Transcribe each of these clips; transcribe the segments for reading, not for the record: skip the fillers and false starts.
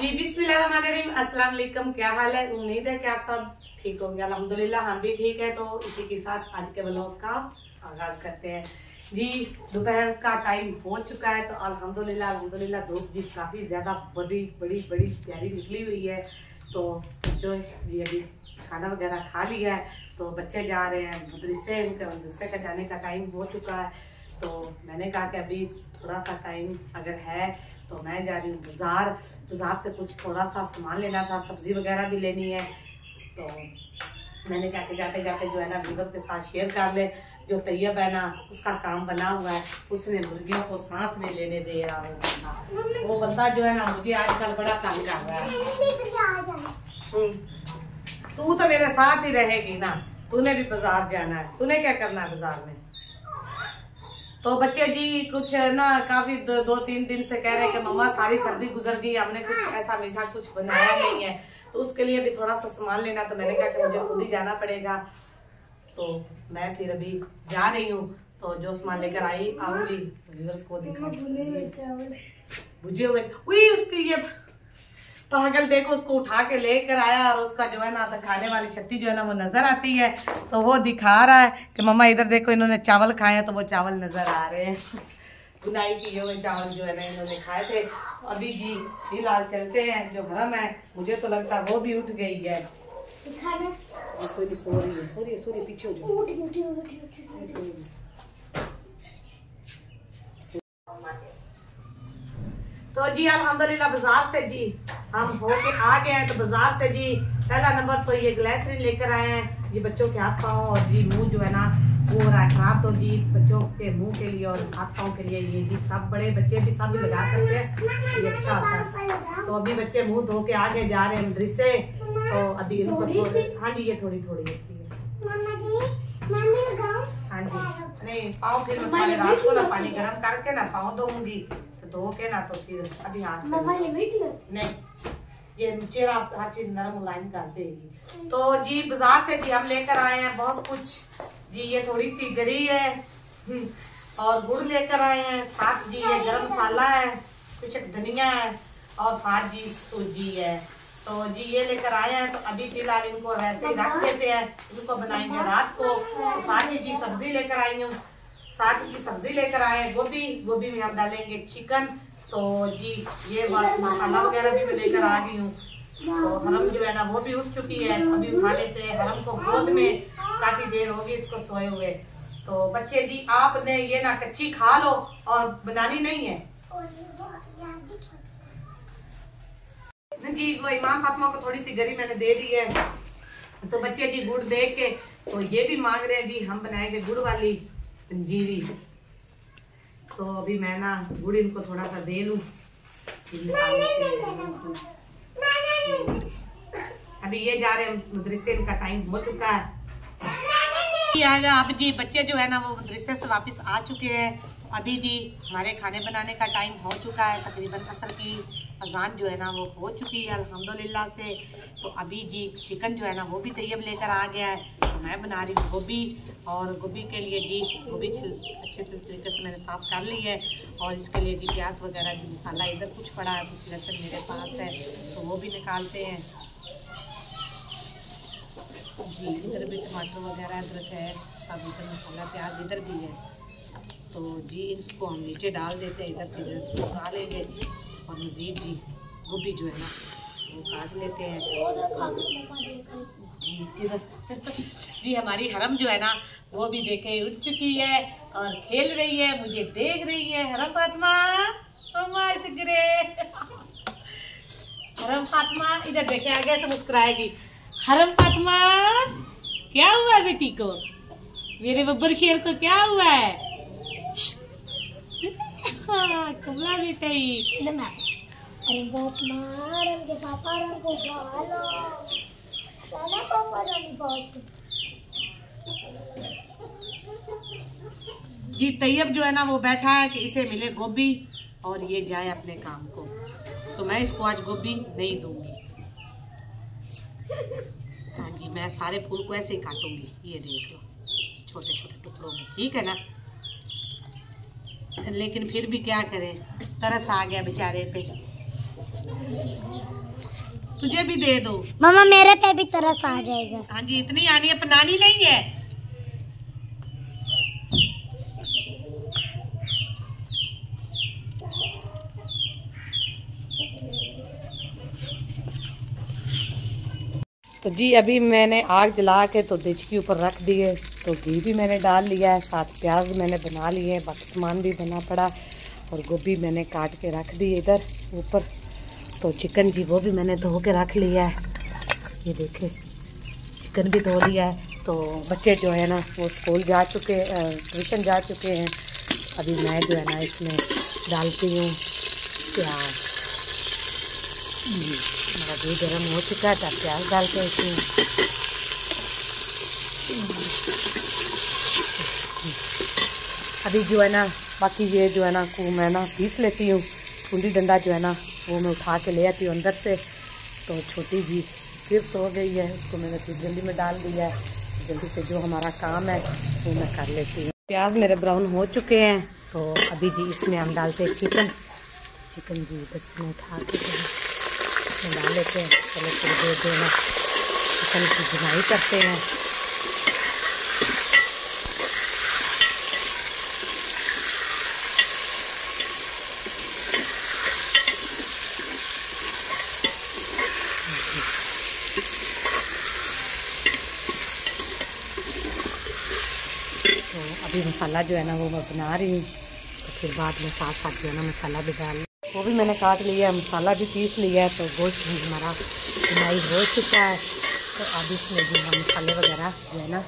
जी बिस्मिल्लाहिर्रहमानिर्रहीम, अस्सलाम वालेकुम। क्या हाल है? उम्मीद है कि आप सब ठीक होंगे। अल्हम्दुलिल्लाह हम भी ठीक है। तो इसी के साथ आज के व्लॉग का आगाज करते हैं। जी दोपहर का टाइम हो चुका है। तो अल्हम्दुलिल्लाह धूप जी काफ़ी ज़्यादा बड़ी प्यारी निकली हुई है। तो जो जी अभी खाना वगैरह खा लिया है। तो बच्चे जा रहे हैं मदरसे, उनके मदरसे का जाने का टाइम हो चुका है। तो मैंने कहा कि अभी थोड़ा सा टाइम अगर है तो मैं जा रही हूँ बाज़ार से कुछ थोड़ा सा सामान लेना था, सब्ज़ी वगैरह भी लेनी है। तो मैंने कहा कि जाते जाते जो है ना वीवर के साथ शेयर कर ले। जो तैयब है ना उसका काम बना हुआ है, उसने मुर्गियों को सांस नहीं लेने दे रहा। वो बंदा जो है ना मुझे आजकल बड़ा तंग कर रहा है। तू तो मेरे साथ ही रहेगी ना, तूने भी बाजार जाना है। तूने क्या करना है बाजार में? तो बच्चे जी कुछ ना काफी दो तीन दिन से कह रहे हैं कि मम्मा सारी सर्दी गुजर गई, हमने कुछ ऐसा मीठा कुछ बनाया नहीं है। तो उसके लिए भी थोड़ा सा सामान लेना। तो मैंने कहा कि मुझे खुद ही जाना पड़ेगा। तो मैं फिर अभी जा रही हूँ। तो जो सामान लेकर आऊंगी को बुझे हुए उसकी ये पागल देखो, उसको उठा के लेकर आया और उसका जो है ना खाने वाली छत्ती जो है ना वो नजर आती है। तो वो दिखा रहा है कि मम्मा इधर देखो, इन्होंने चावल खाए हैं। तो वो चावल नजर आ रहे हैं, बुनाई किए हुए चावल जो है ना इन्होंने खाए थे। तो अभी जी फिलहाल चलते हैं। जो हरम है मुझे तो लगता है वो भी उठ गई है। कोई भी सो रही है पीछे हो जाओ। तो जी अल्हम्दुलिल्लाह बाजार से जी हम होके आ गए हैं। तो बाजार से जी पहला नंबर तो ये ग्लिसरीन लेकर आए हैं। ये बच्चों के हाथ पाँव और जी मुंह जो है ना वो हो रहा है खराब। तो जी बच्चों के मुंह के लिए और हाथ पाँव के लिए ये जी सब बड़े बच्चे भी सब लगा सकते हैं, ये अच्छा होता है। तो अभी बच्चे मुंह धो के आगे जा रहे हैं मदरसे। तो अभी इनको हाँ जी ये थोड़ी होती है। हाँ जी नहीं पाँव फिर रात को ना पानी गर्म करके ना पाँव धोऊंगी, धो के ना तो फिर अभी हाथ नहीं ये चेहरा हर चीज नरम मुलायम कर देगी। तो जी बाजार से जी हम लेकर आए हैं बहुत कुछ। जी ये थोड़ी सी गरी है और गुड़ लेकर आए हैं। साथ जी ये गरम मसाला है, कुछ धनिया है और साथ जी सूजी है। तो जी ये लेकर आए हैं। तो अभी फिलहाल इनको वैसे ही रख देते हैं, इनको बनाएंगे रात को। तो साथ ही जी सब्जी लेकर आई हूँ, साथ की सब्जी लेकर आए गोभी में हम डालेंगे चिकन। तो जी ये मसाला वगैरह भी मैं लेकर आ गई हूँ। तो हरम जो है ना वो भी उठ चुकी है। तो अभी उठा लेते हैं हरम को गोद में, काफी देर होगी इसको सोए हुए। तो बच्चे जी आपने ये ना कच्ची खा लो और बनानी नहीं है जी। वो इमाम फातिमा को थोड़ी सी गरी मैंने दे दी है। तो बच्चे जी गुड़ देख के तो ये भी मांग रहे हैं जी हम बनाएंगे गुड़ वाली पंजीरी। तो अभी मैं ना गुड़ इनको थोड़ा सा दे लूं। अभी ये जा रहे हैं मदरसे, इनका टाइम हो चुका है। अब जी बच्चे जो है ना वो मदरसे से वापस आ चुके हैं। अभी जी हमारे खाने बनाने का टाइम हो चुका है। तकरीबन असर की अजान जो है ना वो हो चुकी है अल्हम्दुलिल्लाह से। तो अभी जी चिकन जो है ना वो भी तैयब लेकर आ गया है। तो मैं बना रही हूँ गोभी, और गोभी के लिए जी गोभी अच्छे तरीके से मैंने साफ़ कर ली है। और इसके लिए जी प्याज वगैरह जी मसाला इधर कुछ पड़ा है, कुछ लहसुन मेरे पास है तो वो भी निकालते हैं जी। इधर भी टमाटर वगैरह अदरक है, सब इधर मसाला प्याज इधर भी है। तो जी इसको हम नीचे डाल देते हैं, इधर फिर खा लेंगे। और मज़ीद जी गोभी जो है ना वो काट लेते हैं जी। जी हमारी हरम जो है ना वो भी देखे उठ चुकी है और खेल रही है, मुझे देख रही है। हरम फातिमा हरम फातिमा इधर देखे, आगे से मुस्कुराएगी। हरम फातिमा क्या हुआ है बेटी को, मेरे बब्बर शेर को क्या हुआ है? कमला बेटा ही जी तैयब जो है ना वो बैठा है कि इसे मिले गोभी और ये जाए अपने काम को। तो मैं इसको आज गोभी नहीं दूंगी। हाँ जी मैं सारे फूल को ऐसे ही काटूंगी, ये देख लो छोटे छोटे टुकड़ों में, ठीक है ना। लेकिन फिर भी क्या करें, तरस आ गया बेचारे पे। तुझे भी दे दो। मामा मेरे पे भी तरस आ जाएगा। हाँ जी, इतनी आनी है, बनानी नहीं है। तो जी अभी मैंने आग जला के तो देच के ऊपर रख दिए, तो घी भी मैंने डाल लिया है, साथ प्याज मैंने बना लिए हैं, बाकी सामान भी बना पड़ा, और गोभी मैंने काट के रख दी इधर ऊपर। तो चिकन जी वो भी मैंने धो के रख लिया है, ये देखे चिकन भी धो लिया है। तो बच्चे जो है ना वो स्कूल जा चुके, ट्यूशन जा चुके हैं। अभी मैं जो है ना इसमें डालती हूँ प्याज। मेरा घी गर्म हो चुका है, तब प्याज डालते हैं इसमें। अभी जो है ना बाकी ये जो है ना को मैं ना पीस लेती हूँ। कुंडी डंडा जो है ना वो मैं उठा के ले आती हूँ अंदर से। तो छोटी जी फिर सो गई है, उसको मैंने फिर जल्दी में डाल दिया है। जल्दी से जो हमारा काम है वो मैं कर लेती हूँ। प्याज मेरे ब्राउन हो चुके हैं, तो अभी जी इसमें हम डालते हैं चिकन। चिकन जी बस में उठा के डाल लेते हैं। चलो थोड़ी देर जो है ना चिकन की भुनाई करते हैं। तो अभी मसाला जो है ना वो मैं बना रही हूँ, तो फिर बाद में साथ साथ जो है ना मसाला भी डाल, वो भी मैंने काट लिया है, मसाला भी पीस लिया है। तो गोश्त भी हमारा बुनाई हो चुका है। तो अब इसमें भी हम मसाले वगैरह जो है ना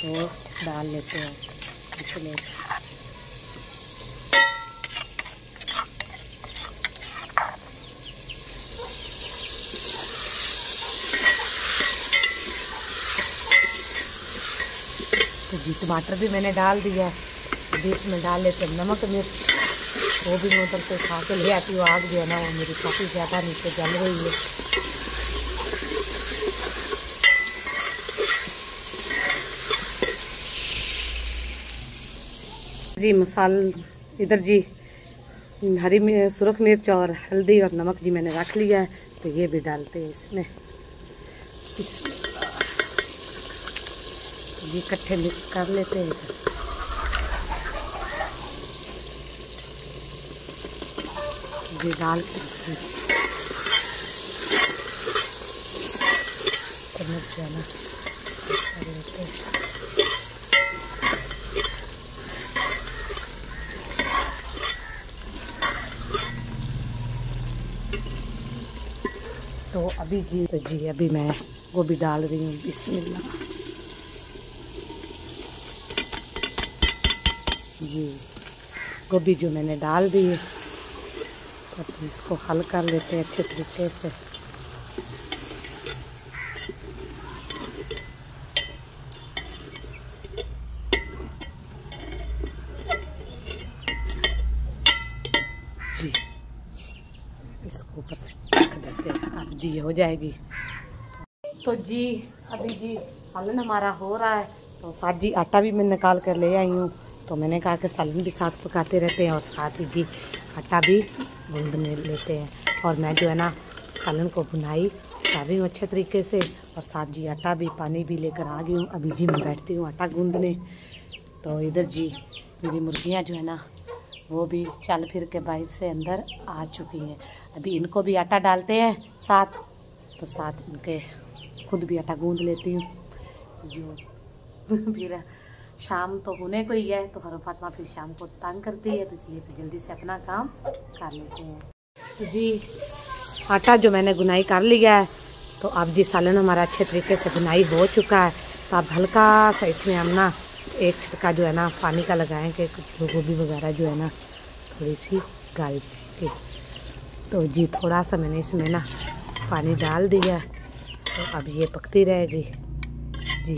वो डाल लेते हैं इसमें। तो जी टमाटर भी मैंने डाल दिया है। अभी इसमें डाल लेते हैं नमक मिर्च, वो भी मैं उधर से खा के ले आती हूँ। आग जो है ना वो मेरी काफ़ी ज़्यादा नीचे जल रही है। जी मसाला इधर जी हरी सुरख मिर्च और हल्दी और नमक जी मैंने रख लिया है, तो ये भी डालते हैं इसमें। ये इकट्ठे मिक्स कर लेते हैं। ये डाल के लेते हैं। तो अभी जी अभी मैं गोभी डाल रही हूँ। बिस्मिल्लाह जी, गोभी जो मैंने डाल दी है, अब इसको हल कर लेते हैं अच्छे तरीके से। जी इसको ऊपर से ढक देते हैं, अब जी हो जाएगी। तो जी अभी जी सालन हमारा हो रहा है। तो साथ जी आटा भी मैं निकाल कर ले आई हूँ। तो मैंने कहा कि सालन भी साथ पकाते रहते हैं और साथ ही जी आटा भी गूंदने लेते हैं। और मैं जो है ना सालन को भुनाई कर रही हूँ अच्छे तरीके से, और साथ जी आटा भी पानी भी लेकर आ गई हूँ। अभी जी मैं बैठती हूँ आटा गूंदने। तो इधर जी मेरी मुर्गियाँ जो है ना वो भी चल फिर के बाहर से अंदर आ चुकी हैं। अभी इनको भी आटा डालते हैं साथ, तो साथ इनके खुद भी आटा गूंद लेती हूँ। जो फिर शाम तो होने को ही है, तो हर फातिमा फिर शाम को तंग करती है, तो इसलिए फिर जल्दी से अपना काम कर लेते हैं। तो जी आटा जो मैंने गुनाई कर लिया है, तो अब जी सालन हमारा अच्छे तरीके से बुनाई हो चुका है। तो अब हल्का सा इसमें हम ना एक छिटका जो है ना पानी का लगाएंगे, कुछ गोभी वगैरह जो है ना थोड़ी सी गाल के। तो जी थोड़ा सा मैंने इसमें ना पानी डाल दिया है, तो अब ये पकती रहेगी जी।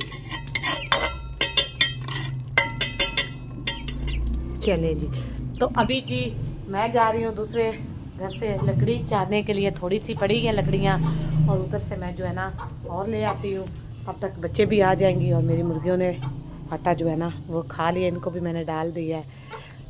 चले जी, तो अभी जी मैं जा रही हूँ दूसरे घर से लकड़ी चाहने के लिए। थोड़ी सी पड़ी है लकड़ियाँ, और उधर से मैं जो है ना और ले आती हूँ। अब तक बच्चे भी आ जाएंगी, और मेरी मुर्गियों ने आटा जो है ना वो खा लिया, इनको भी मैंने डाल दिया है।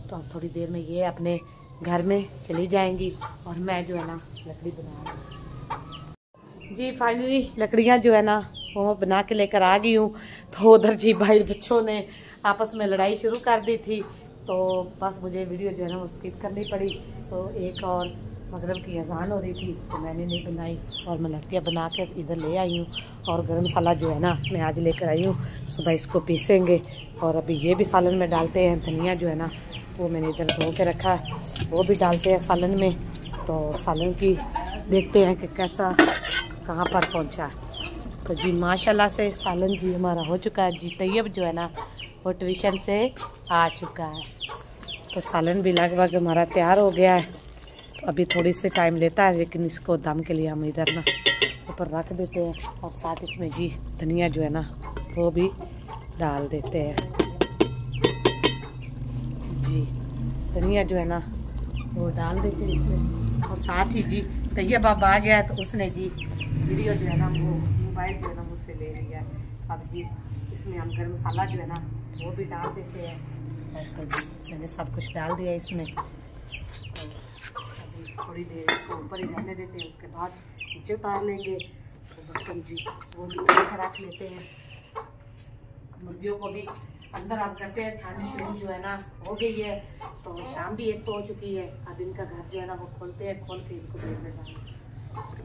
तो अब थोड़ी देर में ये अपने घर में चली जाएंगी और मैं जो है ना लकड़ी बना रही। जी फाइनली लकड़ियाँ जो है ना वो बना के लेकर आ गई हूँ। तो उधर जी भाई बच्चों ने आपस में लड़ाई शुरू कर दी थी, तो बस मुझे वीडियो जो है ना वो स्किप करनी पड़ी। तो एक और मगरिब की अजान हो रही थी तो मैंने नहीं बनाई और मैं लड़कियाँ बना कर इधर ले आई हूँ। और गरम मसाला जो है ना मैं आज लेकर आई हूँ, सुबह इसको पीसेंगे। और अभी ये भी सालन में डालते हैं। धनिया जो है ना वो मैंने इधर धो के रखा है, वो भी डालते हैं सालन में। तो सालन की देखते हैं कि कैसा कहाँ पर पहुँचा। तो जी माशाल्लाह से सालन जी हमारा हो चुका है। जी तैयब जो है ना वो ट्यूशन से आ चुका है। तो सालन भी लगभग हमारा तैयार हो गया है। तो अभी थोड़ी सी टाइम लेता है, लेकिन इसको दम के लिए हम इधर ना ऊपर रख देते हैं। और साथ इसमें जी धनिया जो है ना वो भी डाल देते हैं। जी धनिया जो है ना वो डाल देते हैं इसमें। और साथ ही जी तैयब अब आ गया है तो उसने जी वीडियो जो है ना वो मोबाइल जो है ना मुझसे ले लिया है। अब जी इसमें हम गरम मसाला जो है ना वो भी डाल देते हैं। ऐसा जी मैंने सब कुछ डाल दिया इसमें। तो अभी थोड़ी देर इसको ऊपर ही रहने देते हैं, उसके बाद नीचे उतार लेंगे। तो बर्तन जी वो भी रख लेते हैं। मुर्गियों को भी अंदर आप करते हैं। ठंड शुरू जो है ना हो गई है, तो शाम भी एक तो हो चुकी है। अब इनका घर जो है ना वो खोलते हैं, खोल के इनको बेड में डालें।